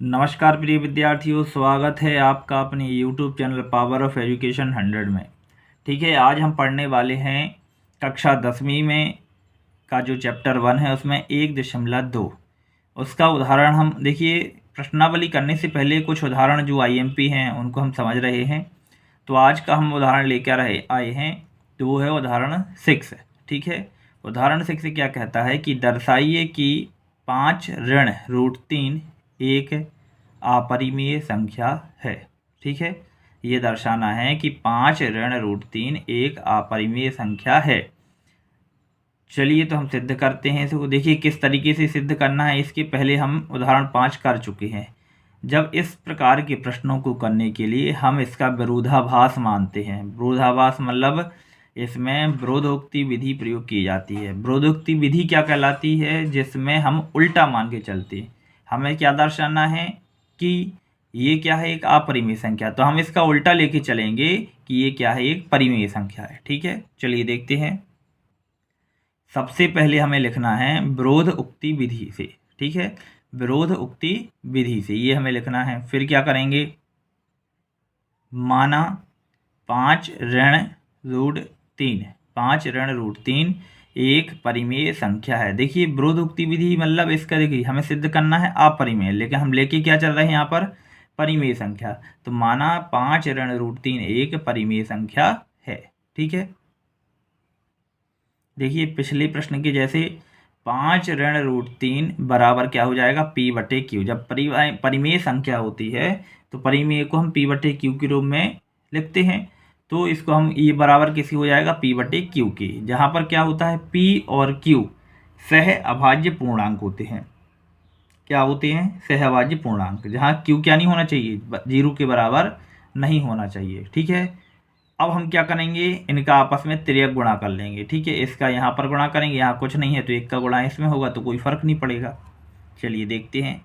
नमस्कार प्रिय विद्यार्थियों, स्वागत है आपका अपने YouTube channel power of education 100 में। ठीक है, आज हम पढ़ने वाले हैं कक्षा 10वीं में का जो चैप्टर 1 है उसमें 1.2 उसका उदाहरण। हम देखिए, प्रश्नावली करने से पहले कुछ उदाहरण जो IMP हैं उनको हम समझ रहे हैं। तो आज का हम उदाहरण लेकर आए हैं, तो वो है उदाहरण 6। ठीक है, उदाहरण 6 क्या कहता है कि दर्शाइए कि 5 ऋण रूट 3 एक अपरिमेय संख्या है। ठीक है, ये दर्शाना है कि 5 ऋण रूट 3 एक अपरिमेय संख्या है। चलिए तो हम सिद्ध करते हैं इसको। देखिए किस तरीके से सिद्ध करना है, इसके पहले हम उदाहरण 5 कर चुके हैं। जब इस प्रकार के प्रश्नों को करने के लिए हम इसका विरोधाभास मानते हैं। विरोधाभास मतलब इसमें विरोधोक्ति विधि प्रयोग की जाती है। विरोधोक्ति विधि क्या कहलाती है? जिसमें हम उल्टा मान के चलते हैं। हमें क्या दर्शाना है कि ये क्या है, एक अपरिमेय संख्या, तो हम इसका उल्टा लेके चलेंगे कि ये क्या है, एक परिमेय संख्या है। ठीक है, चलिए देखते हैं। सबसे पहले हमें लिखना है विरोध उक्ति विधि से। ठीक है, विरोध उक्ति विधि से ये हमें लिखना है। फिर क्या करेंगे, माना 5 ऋण रूट 3 5 ऋण रूट 3 एक परिमेय संख्या है। देखिए विरोध उक्ति विधि मतलब इसका, देखिए हमें सिद्ध करना है अपरिमेय, लेकिन हम लेके क्या चल रहे हैं यहाँ पर, परिमेय संख्या। तो माना 5 ऋण रूट 3 एक परिमेय संख्या है। ठीक है, देखिए पिछले प्रश्न के जैसे 5 ऋण रूट 3 बराबर क्या हो जाएगा, P/Q। जब परिमेय संख्या होती है तो परिमेय को हम P/Q के रूप में लिखते हैं। तो इसको हम, ये बराबर किसी हो जाएगा, P/Q के, जहाँ पर क्या होता है, P और Q सह अभाज्य पूर्णांक होते हैं। क्या होते हैं? सह अभाज्य पूर्णांक, जहाँ Q क्या नहीं होना चाहिए, 0 के बराबर नहीं होना चाहिए। ठीक है, अब हम क्या करेंगे, इनका आपस में तिर्यक गुणा कर लेंगे। ठीक है, इसका यहाँ पर गुणा करेंगे, यहाँ कुछ नहीं है तो एक का गुणा इसमें होगा, तो कोई फर्क नहीं पड़ेगा। चलिए देखते हैं।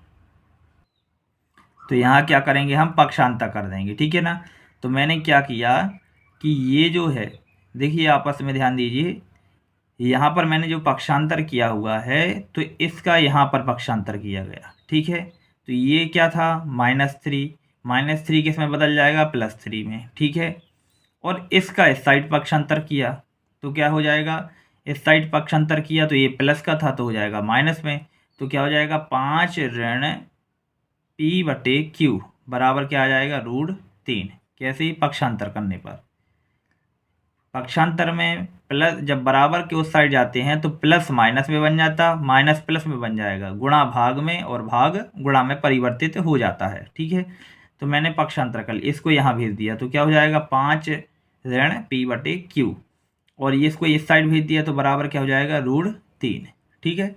तो यहाँ क्या करेंगे, हम पक्षांतर कर देंगे। ठीक है ना, तो मैंने क्या किया कि ये जो है, देखिए आपस में ध्यान दीजिए, यहाँ पर मैंने जो पक्षांतर किया हुआ है तो इसका यहाँ पर पक्षांतर किया गया। ठीक है, तो ये क्या था, -3 किस में बदल जाएगा, +3 में। ठीक है, और इसका इस साइड पक्षांतर किया तो क्या हो जाएगा, इस साइड पक्षांतर किया तो ये प्लस का था तो हो जाएगा माइनस में। तो क्या हो जाएगा, 5 ऋण P/Q बराबर क्या आ जाएगा, √3। कैसे? पक्षांतर करने पर। पक्षांतर में प्लस, जब बराबर के उस साइड जाते हैं तो प्लस माइनस में बन जाता, माइनस प्लस में बन जाएगा, गुणा भाग में और भाग गुणा में परिवर्तित हो जाता है। ठीक है, तो मैंने पक्षांतर कर इसको यहाँ भेज दिया तो क्या हो जाएगा, 5 ऋण P/Q, और ये इसको इस साइड भेज दिया तो बराबर क्या हो जाएगा, √3। ठीक है,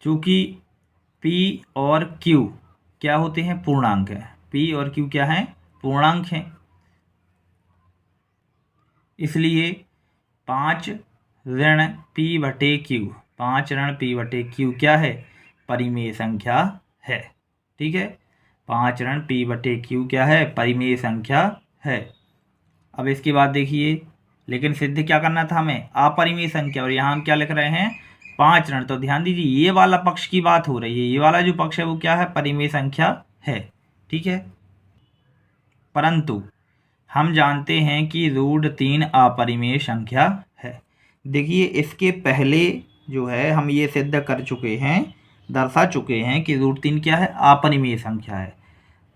चूंकि P और Q क्या होते हैं, पूर्णांक है। P और Q क्या है, पूर्णांक हैं, इसलिए 5 ऋण P/Q 5 ऋण P/Q क्या है, परिमेय संख्या है। ठीक है, 5 ऋण P/Q क्या है, परिमेय संख्या है। अब इसके बाद देखिए, लेकिन सिद्ध क्या करना था हमें, अपरिमेय संख्या, और यहाँ हम क्या लिख रहे हैं, 5 ऋण। तो ध्यान दीजिए, ये वाला पक्ष की बात हो रही है, ये वाला जो पक्ष है वो क्या है, परिमेय संख्या है। ठीक है, परंतु हम जानते हैं कि √3 अपरिमेय संख्या है। देखिए इसके पहले जो है हम ये सिद्ध कर चुके हैं, दर्शा चुके हैं कि √3 क्या है, अपरिमेय संख्या है।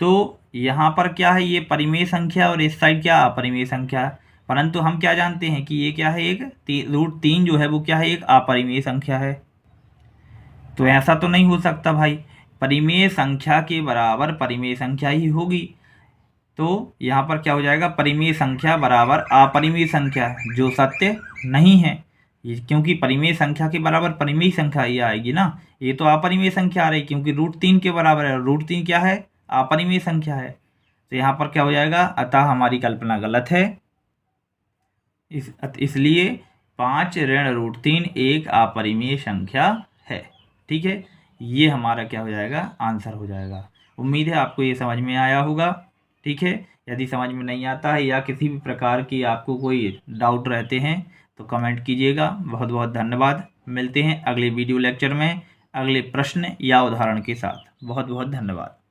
तो यहाँ पर क्या है, ये परिमेय संख्या और इस साइड क्या, अपरिमेय संख्या। परंतु हम क्या जानते हैं कि ये क्या है, एक √3 जो है वो क्या है, एक अपरिमेय संख्या है। तो ऐसा तो नहीं हो सकता भाई, परिमेय संख्या के बराबर परिमेय संख्या ही होगी। तो यहाँ पर क्या हो जाएगा, परिमेय संख्या बराबर अपरिमेय संख्या, जो सत्य नहीं है। क्योंकि परिमेय संख्या के बराबर परिमेय संख्या ये आएगी ना, ये तो अपरिमेय संख्या आ रही क्योंकि √3 के बराबर है। √3 क्या है, अपरिमेय संख्या है। तो यहाँ पर क्या हो जाएगा, अतः हमारी कल्पना गलत है। इसलिए 5 ऋण √3 एक अपरिमेय संख्या है। ठीक है, ये हमारा क्या हो जाएगा, आंसर हो जाएगा। उम्मीद है आपको ये समझ में आया होगा। ठीक है, यदि समझ में नहीं आता है या किसी भी प्रकार की आपको कोई डाउट रहते हैं तो कमेंट कीजिएगा। बहुत बहुत धन्यवाद। मिलते हैं अगले वीडियो लेक्चर में। अगले प्रश्न या उदाहरण के साथ। बहुत बहुत धन्यवाद।